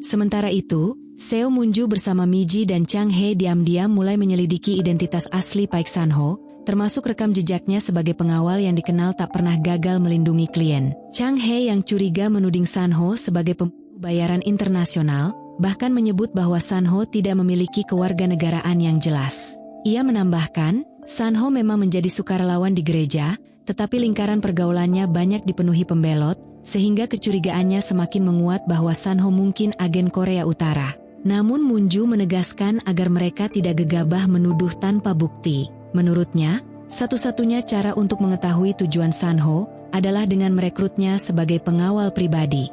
Sementara itu, Seo Moon-ju bersama Mi-ji dan Chang Hae diam-diam mulai menyelidiki identitas asli Park San-ho, termasuk rekam jejaknya sebagai pengawal yang dikenal tak pernah gagal melindungi klien. Chang Hae yang curiga menuding San-ho sebagai pembunuh bayaran internasional, bahkan menyebut bahwa San-ho tidak memiliki kewarganegaraan yang jelas. Ia menambahkan, San-ho memang menjadi sukarelawan di gereja, tetapi lingkaran pergaulannya banyak dipenuhi pembelot, sehingga kecurigaannya semakin menguat bahwa San-ho mungkin agen Korea Utara. Namun Moon-ju menegaskan agar mereka tidak gegabah menuduh tanpa bukti. Menurutnya, satu-satunya cara untuk mengetahui tujuan San-ho adalah dengan merekrutnya sebagai pengawal pribadi.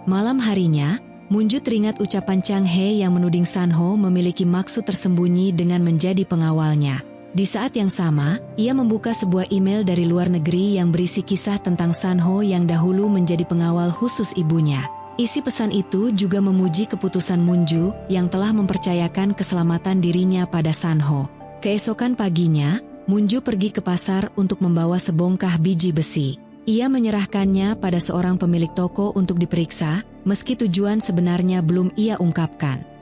Malam harinya, Moon-ju teringat ucapan Chang Hae yang menuding San-ho memiliki maksud tersembunyi dengan menjadi pengawalnya. Di saat yang sama, ia membuka sebuah email dari luar negeri yang berisi kisah tentang San-ho yang dahulu menjadi pengawal khusus ibunya. Isi pesan itu juga memuji keputusan Moon-ju yang telah mempercayakan keselamatan dirinya pada San-ho. Keesokan paginya, Moon-ju pergi ke pasar untuk membawa sebongkah biji besi. Ia menyerahkannya pada seorang pemilik toko untuk diperiksa, meski tujuan sebenarnya belum ia ungkapkan.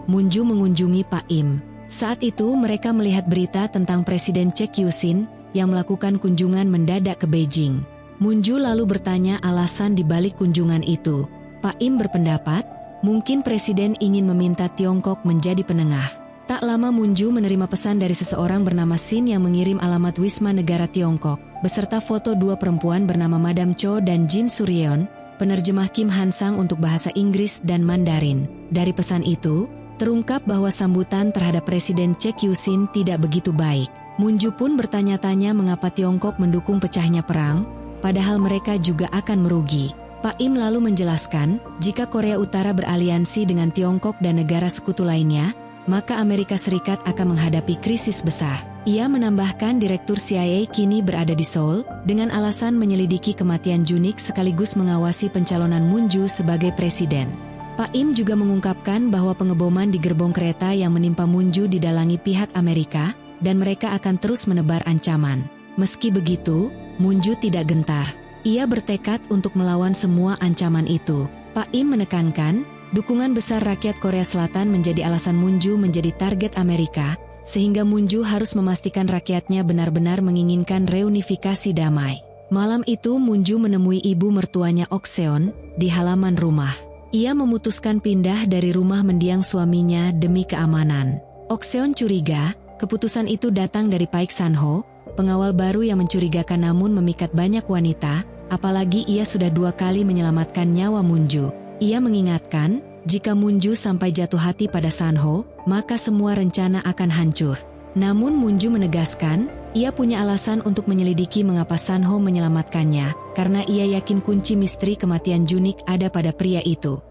Moon-ju mengunjungi Pak Im. Saat itu mereka melihat berita tentang Presiden Chae Kyu-shin yang melakukan kunjungan mendadak ke Beijing. Moon-ju lalu bertanya alasan dibalik kunjungan itu. Pak Im berpendapat, mungkin Presiden ingin meminta Tiongkok menjadi penengah. Tak lama Moon-ju menerima pesan dari seseorang bernama Shin yang mengirim alamat Wisma Negara Tiongkok, beserta foto dua perempuan bernama Madam Cho dan Jin Suryeon, penerjemah Kim Han-sang untuk bahasa Inggris dan Mandarin. Dari pesan itu, terungkap bahwa sambutan terhadap Presiden Chae Kyu-shin tidak begitu baik. Moon-ju pun bertanya-tanya mengapa Tiongkok mendukung pecahnya perang, padahal mereka juga akan merugi. Pak Im lalu menjelaskan, jika Korea Utara beraliansi dengan Tiongkok dan negara sekutu lainnya, maka Amerika Serikat akan menghadapi krisis besar. Ia menambahkan Direktur CIA kini berada di Seoul, dengan alasan menyelidiki kematian Junik sekaligus mengawasi pencalonan Moon-ju sebagai presiden. Pak Im juga mengungkapkan bahwa pengeboman di gerbong kereta yang menimpa Moon-ju didalangi pihak Amerika, dan mereka akan terus menebar ancaman. Meski begitu, Moon-ju tidak gentar. Ia bertekad untuk melawan semua ancaman itu. Pak Im menekankan, dukungan besar rakyat Korea Selatan menjadi alasan Moon-ju menjadi target Amerika, sehingga Moon-ju harus memastikan rakyatnya benar-benar menginginkan reunifikasi damai. Malam itu Moon-ju menemui ibu mertuanya Ok Seon di halaman rumah. Ia memutuskan pindah dari rumah mendiang suaminya demi keamanan. Ok Seon curiga, keputusan itu datang dari Park San-ho, pengawal baru yang mencurigakan namun memikat banyak wanita, apalagi ia sudah 2 kali menyelamatkan nyawa Moon-ju. Ia mengingatkan, jika Moon-ju sampai jatuh hati pada San-ho, maka semua rencana akan hancur. Namun Moon-ju menegaskan, ia punya alasan untuk menyelidiki mengapa San-ho menyelamatkannya, karena ia yakin kunci misteri kematian Junik ada pada pria itu.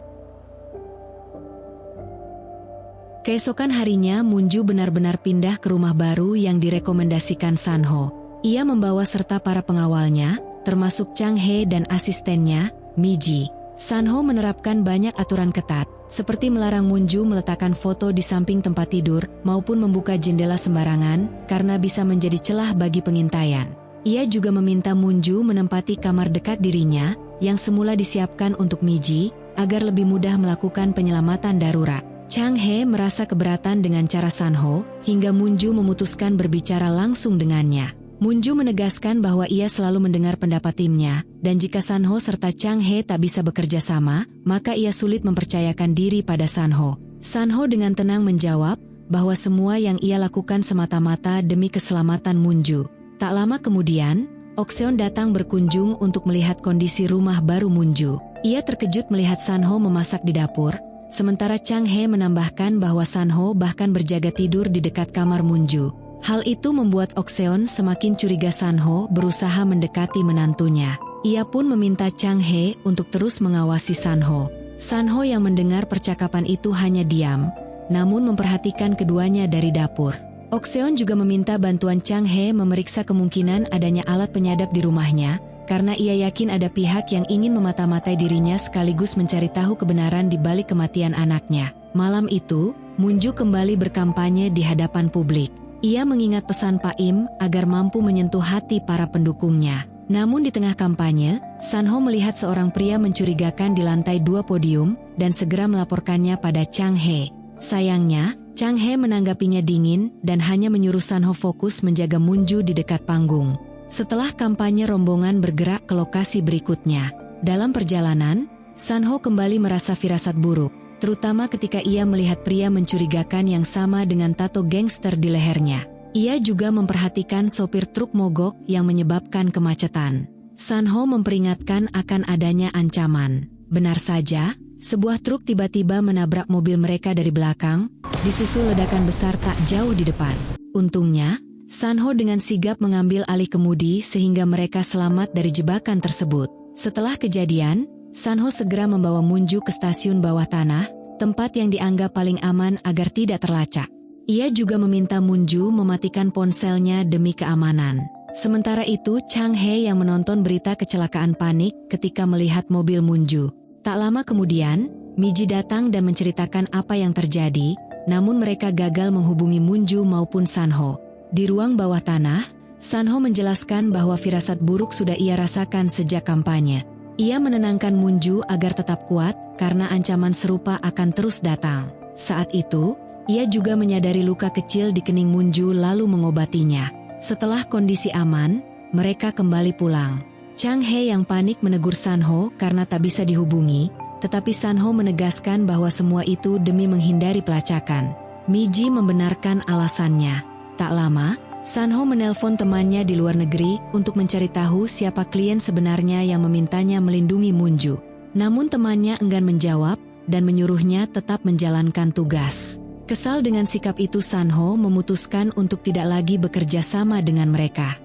Keesokan harinya Moon-ju benar-benar pindah ke rumah baru yang direkomendasikan San-ho. Ia membawa serta para pengawalnya, termasuk Chang Hae dan asistennya, Mi-ji. San-ho menerapkan banyak aturan ketat, seperti melarang Moon-ju meletakkan foto di samping tempat tidur maupun membuka jendela sembarangan karena bisa menjadi celah bagi pengintaian. Ia juga meminta Moon-ju menempati kamar dekat dirinya yang semula disiapkan untuk Mi-ji agar lebih mudah melakukan penyelamatan darurat. Chang Hae merasa keberatan dengan cara San-ho hingga Moon-ju memutuskan berbicara langsung dengannya. Moon-ju menegaskan bahwa ia selalu mendengar pendapat timnya, dan jika San-ho serta Chang Hae tak bisa bekerja sama, maka ia sulit mempercayakan diri pada San-ho. San-ho dengan tenang menjawab bahwa semua yang ia lakukan semata-mata demi keselamatan Moon-ju. Tak lama kemudian, Ok Seon datang berkunjung untuk melihat kondisi rumah baru Moon-ju. Ia terkejut melihat San-ho memasak di dapur, sementara Chang Hae menambahkan bahwa San-ho bahkan berjaga tidur di dekat kamar Moon-ju. Hal itu membuat Ok Seon semakin curiga San-ho berusaha mendekati menantunya. Ia pun meminta Chang Hae untuk terus mengawasi San-ho. San-ho yang mendengar percakapan itu hanya diam, namun memperhatikan keduanya dari dapur. Ok Seon juga meminta bantuan Chang Hae memeriksa kemungkinan adanya alat penyadap di rumahnya, karena ia yakin ada pihak yang ingin memata-matai dirinya sekaligus mencari tahu kebenaran di balik kematian anaknya. Malam itu, Moon-ju kembali berkampanye di hadapan publik. Ia mengingat pesan Pak Im agar mampu menyentuh hati para pendukungnya. Namun di tengah kampanye, Sanho melihat seorang pria mencurigakan di lantai 2 podium dan segera melaporkannya pada Chang He. Sayangnya, Chang He menanggapinya dingin dan hanya menyuruh Sanho fokus menjaga Moonju di dekat panggung. Setelah kampanye, rombongan bergerak ke lokasi berikutnya. Dalam perjalanan, Sanho kembali merasa firasat buruk, terutama ketika ia melihat pria mencurigakan yang sama dengan tato gangster di lehernya. Ia juga memperhatikan sopir truk mogok yang menyebabkan kemacetan. Sanho memperingatkan akan adanya ancaman. Benar saja, sebuah truk tiba-tiba menabrak mobil mereka dari belakang, disusul ledakan besar tak jauh di depan. Untungnya, Sanho dengan sigap mengambil alih kemudi sehingga mereka selamat dari jebakan tersebut. Setelah kejadian, Sanho segera membawa Moonju ke stasiun bawah tanah, tempat yang dianggap paling aman agar tidak terlacak. Ia juga meminta Moonju mematikan ponselnya demi keamanan. Sementara itu, Chang He yang menonton berita kecelakaan panik ketika melihat mobil Moonju. Tak lama kemudian, Miji datang dan menceritakan apa yang terjadi, namun mereka gagal menghubungi Moonju maupun Sanho. Di ruang bawah tanah, Sanho menjelaskan bahwa firasat buruk sudah ia rasakan sejak kampanye. Ia menenangkan Moonju agar tetap kuat karena ancaman serupa akan terus datang. Saat itu, ia juga menyadari luka kecil di kening Moonju lalu mengobatinya. Setelah kondisi aman, mereka kembali pulang. Chang He yang panik menegur Sanho karena tak bisa dihubungi, tetapi Sanho menegaskan bahwa semua itu demi menghindari pelacakan. Miji membenarkan alasannya. Tak lama, Sanho menelpon temannya di luar negeri untuk mencari tahu siapa klien sebenarnya yang memintanya melindungi Moonju. Namun temannya enggan menjawab dan menyuruhnya tetap menjalankan tugas. Kesal dengan sikap itu, Sanho memutuskan untuk tidak lagi bekerja sama dengan mereka.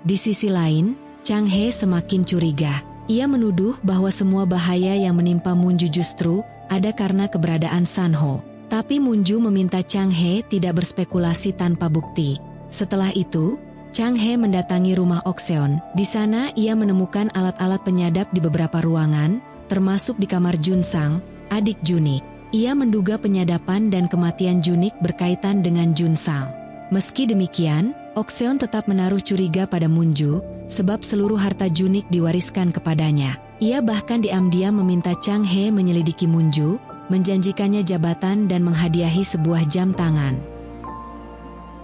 Di sisi lain, Chang He semakin curiga. Ia menuduh bahwa semua bahaya yang menimpa Moonju justru ada karena keberadaan Sanho. Tapi Moonju meminta Chang He tidak berspekulasi tanpa bukti. Setelah itu, Chang He mendatangi rumah Okseon. Di sana ia menemukan alat-alat penyadap di beberapa ruangan, termasuk di kamar Junsang, adik Junik. Ia menduga penyadapan dan kematian Junik berkaitan dengan Junsang. Meski demikian, Okseon tetap menaruh curiga pada Moonju, sebab seluruh harta Junik diwariskan kepadanya. Ia bahkan diam-diam meminta Chang He menyelidiki Moonju, menjanjikannya jabatan dan menghadiahi sebuah jam tangan.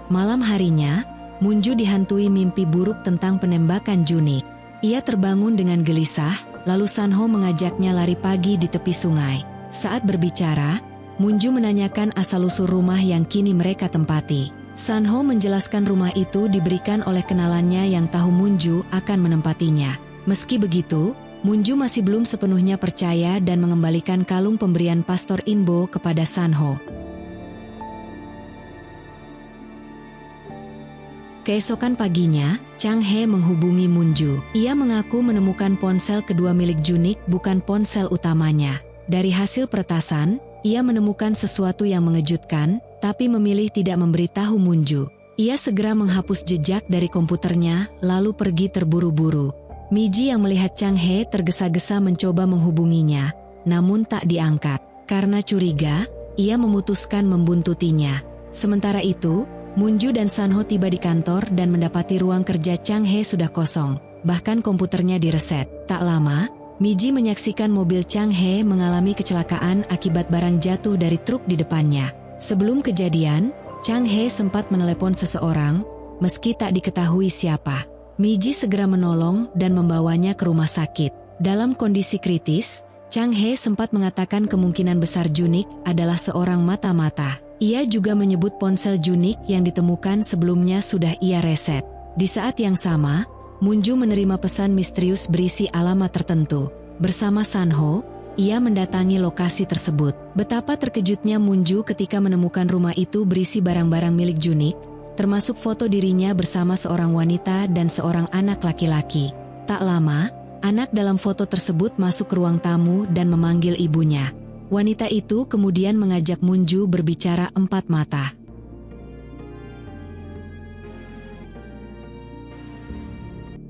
Malam harinya, Moonju dihantui mimpi buruk tentang penembakan Junik. Ia terbangun dengan gelisah, lalu Sanho mengajaknya lari pagi di tepi sungai. Saat berbicara, Moonju menanyakan asal-usul rumah yang kini mereka tempati. Sanho menjelaskan rumah itu diberikan oleh kenalannya yang tahu Moonju akan menempatinya. Meski begitu, Moonju masih belum sepenuhnya percaya dan mengembalikan kalung pemberian Pastor Inbo kepada Sanho. Keesokan paginya, Chang He menghubungi Moonju. Ia mengaku menemukan ponsel kedua milik Junik, bukan ponsel utamanya. Dari hasil peretasan, ia menemukan sesuatu yang mengejutkan, tapi memilih tidak memberitahu Moonju. Ia segera menghapus jejak dari komputernya, lalu pergi terburu-buru. Miji yang melihat Chang He tergesa-gesa mencoba menghubunginya, namun tak diangkat. Karena curiga, ia memutuskan membuntutinya. Sementara itu, Moonju dan Sanho tiba di kantor dan mendapati ruang kerja Chang He sudah kosong, bahkan komputernya direset. Tak lama, Miji menyaksikan mobil Chang He mengalami kecelakaan akibat barang jatuh dari truk di depannya. Sebelum kejadian, Chang He sempat menelepon seseorang, meski tak diketahui siapa. Miji segera menolong dan membawanya ke rumah sakit. Dalam kondisi kritis, Chang He sempat mengatakan kemungkinan besar Junik adalah seorang mata-mata. Ia juga menyebut ponsel Junik yang ditemukan sebelumnya sudah ia reset. Di saat yang sama, Moonju menerima pesan misterius berisi alamat tertentu. Bersama Sanho, ia mendatangi lokasi tersebut. Betapa terkejutnya Moonju ketika menemukan rumah itu berisi barang-barang milik Junik, termasuk foto dirinya bersama seorang wanita dan seorang anak laki-laki. Tak lama, anak dalam foto tersebut masuk ke ruang tamu dan memanggil ibunya. Wanita itu kemudian mengajak Moonju berbicara empat mata.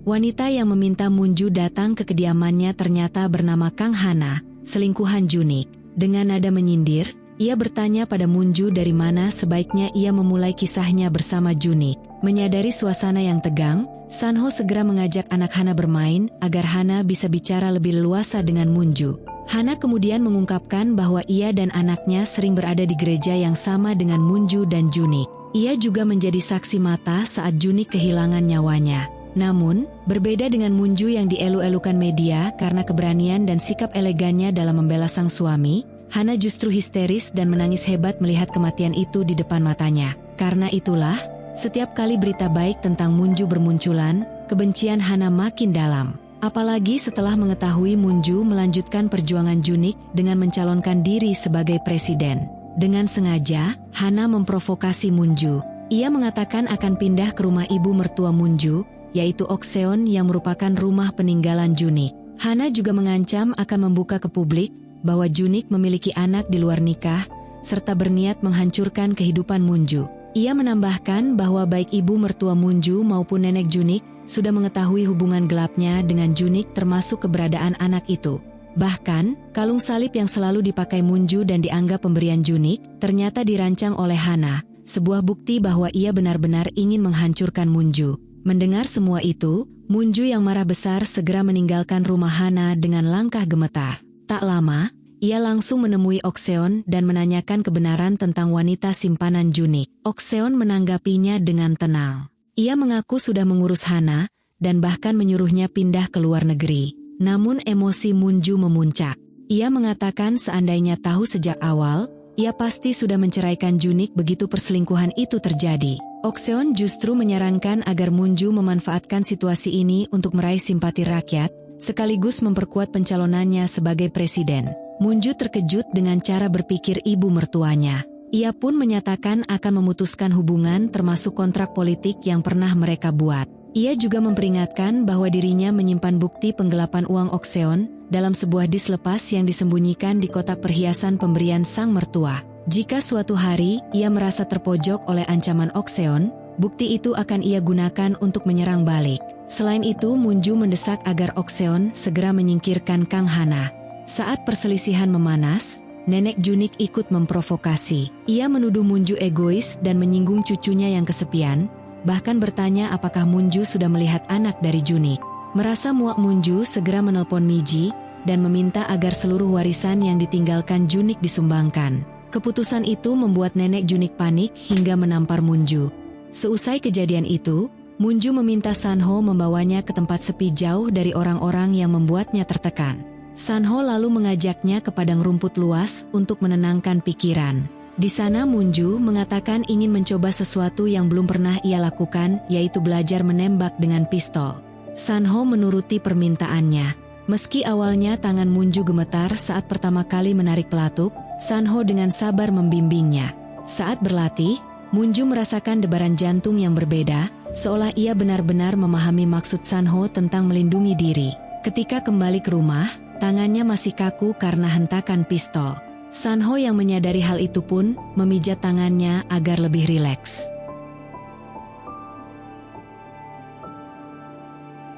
Wanita yang meminta Moonju datang ke kediamannya ternyata bernama Kang Hana, selingkuhan Junik. Dengan nada menyindir, ia bertanya pada Moonju dari mana sebaiknya ia memulai kisahnya bersama Junik. Menyadari suasana yang tegang, Sanho segera mengajak anak Hana bermain agar Hana bisa bicara lebih leluasa dengan Munju. Hana kemudian mengungkapkan bahwa ia dan anaknya sering berada di gereja yang sama dengan Munju dan Junik. Ia juga menjadi saksi mata saat Junik kehilangan nyawanya. Namun, berbeda dengan Munju yang dielu-elukan media karena keberanian dan sikap elegannya dalam membela sang suami, Hana justru histeris dan menangis hebat melihat kematian itu di depan matanya. Karena itulah, setiap kali berita baik tentang Munju bermunculan, kebencian Hana makin dalam. Apalagi setelah mengetahui Munju melanjutkan perjuangan Junik dengan mencalonkan diri sebagai presiden. Dengan sengaja, Hana memprovokasi Munju. Ia mengatakan akan pindah ke rumah ibu mertua Munju, yaitu Okseon yang merupakan rumah peninggalan Junik. Hana juga mengancam akan membuka ke publik bahwa Junik memiliki anak di luar nikah, serta berniat menghancurkan kehidupan Munju. Ia menambahkan bahwa baik ibu mertua Munju maupun nenek Junik sudah mengetahui hubungan gelapnya dengan Junik termasuk keberadaan anak itu. Bahkan, kalung salib yang selalu dipakai Munju dan dianggap pemberian Junik ternyata dirancang oleh Hana, sebuah bukti bahwa ia benar-benar ingin menghancurkan Munju. Mendengar semua itu, Munju yang marah besar segera meninggalkan rumah Hana dengan langkah gemetar. Tak lama, ia langsung menemui Okseon dan menanyakan kebenaran tentang wanita simpanan Junik. Okseon menanggapinya dengan tenang. Ia mengaku sudah mengurus Hana dan bahkan menyuruhnya pindah ke luar negeri. Namun emosi Munju memuncak. Ia mengatakan seandainya tahu sejak awal, ia pasti sudah menceraikan Junik begitu perselingkuhan itu terjadi. Okseon justru menyarankan agar Munju memanfaatkan situasi ini untuk meraih simpati rakyat, sekaligus memperkuat pencalonannya sebagai presiden. Munju terkejut dengan cara berpikir ibu mertuanya. Ia pun menyatakan akan memutuskan hubungan termasuk kontrak politik yang pernah mereka buat. Ia juga memperingatkan bahwa dirinya menyimpan bukti penggelapan uang Okseon dalam sebuah dis lepas yang disembunyikan di kotak perhiasan pemberian sang mertua. Jika suatu hari ia merasa terpojok oleh ancaman Okseon, bukti itu akan ia gunakan untuk menyerang balik. Selain itu, Munju mendesak agar Okseon segera menyingkirkan Kang Hana. Saat perselisihan memanas, nenek Junik ikut memprovokasi. Ia menuduh Munju egois dan menyinggung cucunya yang kesepian, bahkan bertanya apakah Munju sudah melihat anak dari Junik. Merasa muak, Munju segera menelpon Miji dan meminta agar seluruh warisan yang ditinggalkan Junik disumbangkan. Keputusan itu membuat nenek Junik panik hingga menampar Munju. Seusai kejadian itu, Munju meminta Sanho membawanya ke tempat sepi jauh dari orang-orang yang membuatnya tertekan. Sanho lalu mengajaknya ke padang rumput luas untuk menenangkan pikiran. Di sana Munju mengatakan ingin mencoba sesuatu yang belum pernah ia lakukan, yaitu belajar menembak dengan pistol. Sanho menuruti permintaannya. Meski awalnya tangan Munju gemetar saat pertama kali menarik pelatuk, Sanho dengan sabar membimbingnya. Saat berlatih, Munju merasakan debaran jantung yang berbeda, seolah ia benar-benar memahami maksud Sanho tentang melindungi diri. Ketika kembali ke rumah, tangannya masih kaku karena hentakan pistol. Sanho yang menyadari hal itu pun memijat tangannya agar lebih rileks.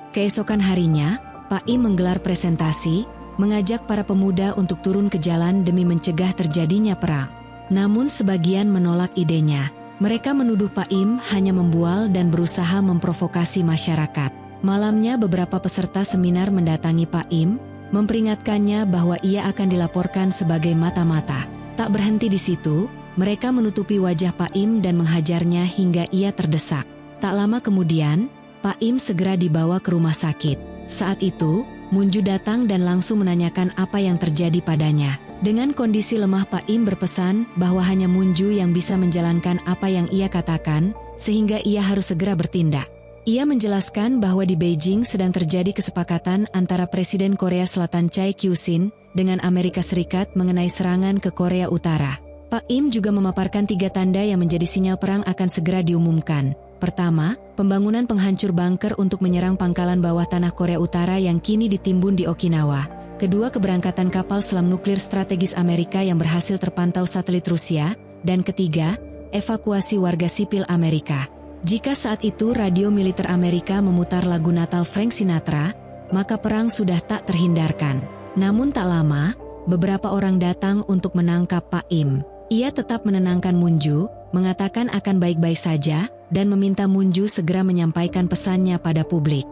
Keesokan harinya, Pak Im menggelar presentasi, mengajak para pemuda untuk turun ke jalan demi mencegah terjadinya perang. Namun sebagian menolak idenya. Mereka menuduh Pak Im hanya membual dan berusaha memprovokasi masyarakat. Malamnya beberapa peserta seminar mendatangi Pak Im, memperingatkannya bahwa ia akan dilaporkan sebagai mata-mata. Tak berhenti di situ, mereka menutupi wajah Pak Im dan menghajarnya hingga ia terdesak. Tak lama kemudian, Pak Im segera dibawa ke rumah sakit. Saat itu, Munju datang dan langsung menanyakan apa yang terjadi padanya. Dengan kondisi lemah, Pak Im berpesan bahwa hanya Munju yang bisa menjalankan apa yang ia katakan, sehingga ia harus segera bertindak. Ia menjelaskan bahwa di Beijing sedang terjadi kesepakatan antara Presiden Korea Selatan Choi Kyu-shin dengan Amerika Serikat mengenai serangan ke Korea Utara. Pak Im juga memaparkan 3 tanda yang menjadi sinyal perang akan segera diumumkan. Pertama, pembangunan penghancur bunker untuk menyerang pangkalan bawah tanah Korea Utara yang kini ditimbun di Okinawa. Kedua, keberangkatan kapal selam nuklir strategis Amerika yang berhasil terpantau satelit Rusia. Dan ketiga, evakuasi warga sipil Amerika. Jika saat itu radio militer Amerika memutar lagu Natal Frank Sinatra, maka perang sudah tak terhindarkan. Namun tak lama, beberapa orang datang untuk menangkap Pak Im. Ia tetap menenangkan Munju, mengatakan akan baik-baik saja, dan meminta Moonju segera menyampaikan pesannya pada publik.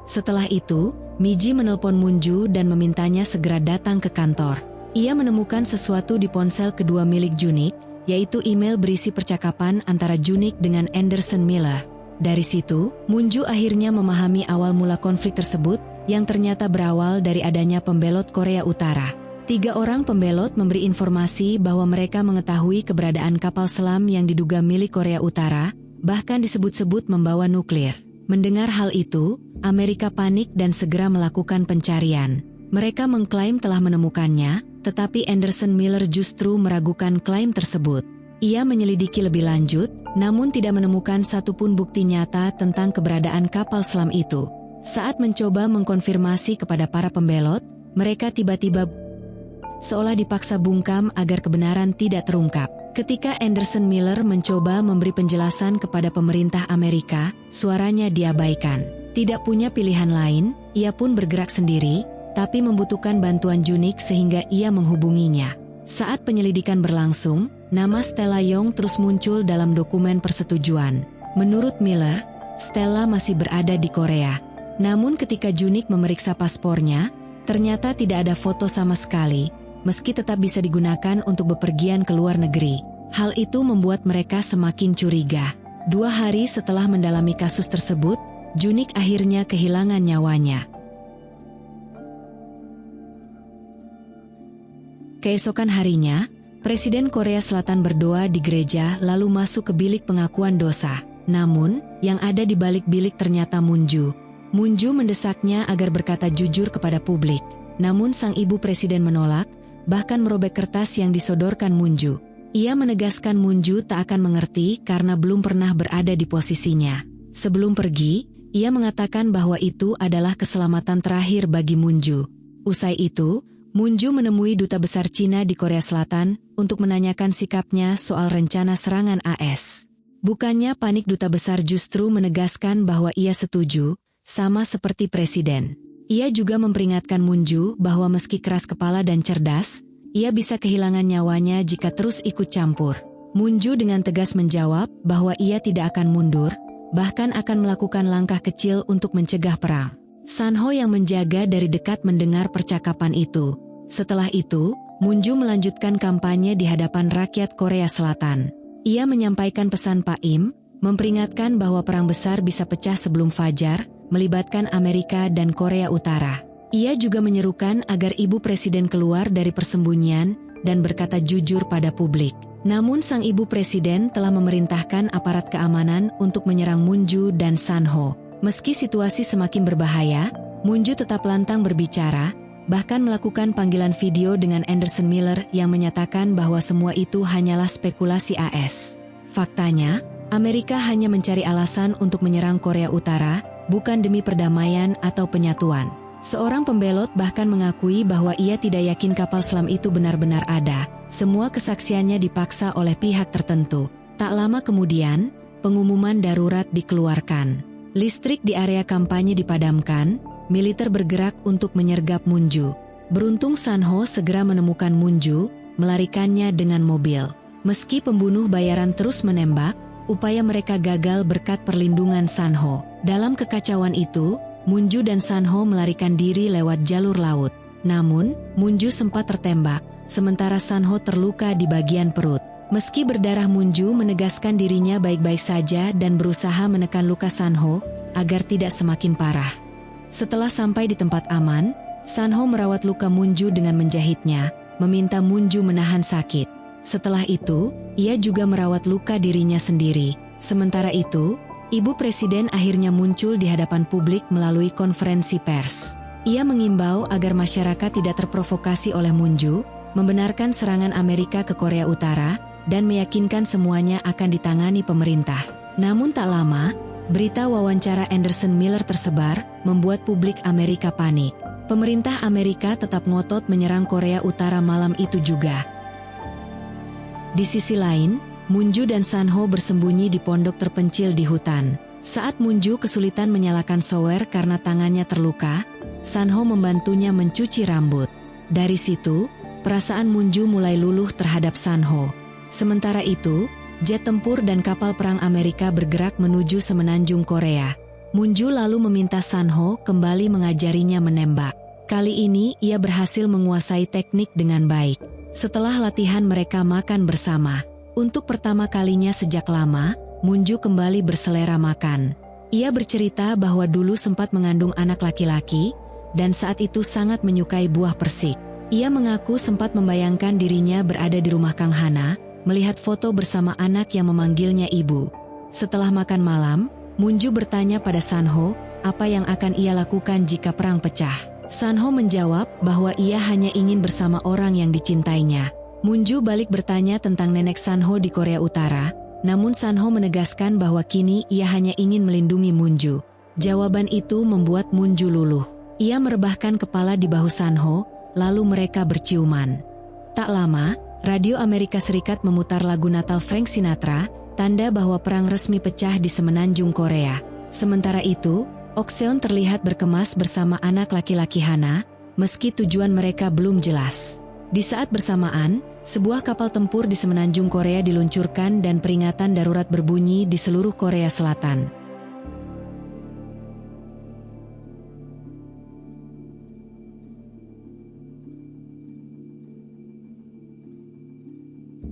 Setelah itu, Miji menelpon Moonju dan memintanya segera datang ke kantor. Ia menemukan sesuatu di ponsel kedua milik Junik, yaitu email berisi percakapan antara Junik dengan Anderson Miller. Dari situ, Moonju akhirnya memahami awal mula konflik tersebut yang ternyata berawal dari adanya pembelot Korea Utara. 3 orang pembelot memberi informasi bahwa mereka mengetahui keberadaan kapal selam yang diduga milik Korea Utara, bahkan disebut-sebut membawa nuklir. Mendengar hal itu, Amerika panik dan segera melakukan pencarian. Mereka mengklaim telah menemukannya, tetapi Anderson Miller justru meragukan klaim tersebut. Ia menyelidiki lebih lanjut, namun tidak menemukan satupun bukti nyata tentang keberadaan kapal selam itu. Saat mencoba mengkonfirmasi kepada para pembelot, mereka tiba-tiba seolah dipaksa bungkam agar kebenaran tidak terungkap. Ketika Anderson Miller mencoba memberi penjelasan kepada pemerintah Amerika, suaranya diabaikan. Tidak punya pilihan lain, ia pun bergerak sendiri, tapi membutuhkan bantuan Junik sehingga ia menghubunginya. Saat penyelidikan berlangsung, nama Stella Young terus muncul dalam dokumen persetujuan. Menurut Miller, Stella masih berada di Korea. Namun ketika Junik memeriksa paspornya, ternyata tidak ada foto sama sekali, meski tetap bisa digunakan untuk bepergian ke luar negeri. Hal itu membuat mereka semakin curiga. 2 hari setelah mendalami kasus tersebut, Junik akhirnya kehilangan nyawanya. Keesokan harinya, Presiden Korea Selatan berdoa di gereja lalu masuk ke bilik pengakuan dosa. Namun, yang ada di balik bilik ternyata Moonju. Moonju mendesaknya agar berkata jujur kepada publik. Namun sang ibu presiden menolak, bahkan merobek kertas yang disodorkan Moonju. Ia menegaskan Moonju tak akan mengerti karena belum pernah berada di posisinya. Sebelum pergi, ia mengatakan bahwa itu adalah keselamatan terakhir bagi Moonju. Usai itu, Moonju menemui Duta Besar Cina di Korea Selatan untuk menanyakan sikapnya soal rencana serangan AS. Bukannya panik, Duta Besar justru menegaskan bahwa ia setuju, sama seperti Presiden. Ia juga memperingatkan Moonju bahwa meski keras kepala dan cerdas, ia bisa kehilangan nyawanya jika terus ikut campur. Moonju dengan tegas menjawab bahwa ia tidak akan mundur, bahkan akan melakukan langkah kecil untuk mencegah perang. Sanho yang menjaga dari dekat mendengar percakapan itu. Setelah itu, Moonju melanjutkan kampanye di hadapan rakyat Korea Selatan. Ia menyampaikan pesan Pak Im, memperingatkan bahwa perang besar bisa pecah sebelum fajar, melibatkan Amerika dan Korea Utara. Ia juga menyerukan agar ibu presiden keluar dari persembunyian dan berkata jujur pada publik. Namun sang ibu presiden telah memerintahkan aparat keamanan untuk menyerang Moonju dan Sanho. Meski situasi semakin berbahaya, Moonju tetap lantang berbicara, bahkan melakukan panggilan video dengan Anderson Miller yang menyatakan bahwa semua itu hanyalah spekulasi AS. Faktanya, Amerika hanya mencari alasan untuk menyerang Korea Utara, bukan demi perdamaian atau penyatuan. Seorang pembelot bahkan mengakui bahwa ia tidak yakin kapal selam itu benar-benar ada. Semua kesaksiannya dipaksa oleh pihak tertentu. Tak lama kemudian, pengumuman darurat dikeluarkan. Listrik di area kampanye dipadamkan, militer bergerak untuk menyergap Moonju. Beruntung Sanho segera menemukan Moonju, melarikannya dengan mobil. Meski pembunuh bayaran terus menembak, upaya mereka gagal berkat perlindungan Sanho. Dalam kekacauan itu, Moonju dan Sanho melarikan diri lewat jalur laut. Namun, Moonju sempat tertembak, sementara Sanho terluka di bagian perut. Meski berdarah, Moonju menegaskan dirinya baik-baik saja dan berusaha menekan luka Sanho agar tidak semakin parah. Setelah sampai di tempat aman, Sanho merawat luka Moonju dengan menjahitnya, meminta Moonju menahan sakit. Setelah itu, ia juga merawat luka dirinya sendiri. Sementara itu, ibu presiden akhirnya muncul di hadapan publik melalui konferensi pers. Ia mengimbau agar masyarakat tidak terprovokasi oleh Moonju, membenarkan serangan Amerika ke Korea Utara, dan meyakinkan semuanya akan ditangani pemerintah. Namun tak lama, berita wawancara Anderson Miller tersebar, membuat publik Amerika panik. Pemerintah Amerika tetap ngotot menyerang Korea Utara malam itu juga. Di sisi lain, Moonju dan Sanho bersembunyi di pondok terpencil di hutan. Saat Moonju kesulitan menyalakan shower karena tangannya terluka, Sanho membantunya mencuci rambut. Dari situ, perasaan Moonju mulai luluh terhadap Sanho. Sementara itu, jet tempur dan kapal perang Amerika bergerak menuju semenanjung Korea. Moonju lalu meminta Sanho kembali mengajarinya menembak. Kali ini ia berhasil menguasai teknik dengan baik. Setelah latihan mereka makan bersama. Untuk pertama kalinya sejak lama, Moonju kembali berselera makan. Ia bercerita bahwa dulu sempat mengandung anak laki-laki, dan saat itu sangat menyukai buah persik. Ia mengaku sempat membayangkan dirinya berada di rumah Kang Hana, melihat foto bersama anak yang memanggilnya ibu. Setelah makan malam, Moonju bertanya pada Sanho, apa yang akan ia lakukan jika perang pecah. Sanho menjawab bahwa ia hanya ingin bersama orang yang dicintainya. Moonju balik bertanya tentang nenek Sanho di Korea Utara, namun Sanho menegaskan bahwa kini ia hanya ingin melindungi Moonju. Jawaban itu membuat Moonju luluh. Ia merebahkan kepala di bahu Sanho, lalu mereka berciuman. Tak lama, radio Amerika Serikat memutar lagu Natal Frank Sinatra, tanda bahwa perang resmi pecah di semenanjung Korea. Sementara itu, Ok Seon terlihat berkemas bersama anak laki-laki Hana, meski tujuan mereka belum jelas. Di saat bersamaan, sebuah kapal tempur di semenanjung Korea diluncurkan dan peringatan darurat berbunyi di seluruh Korea Selatan.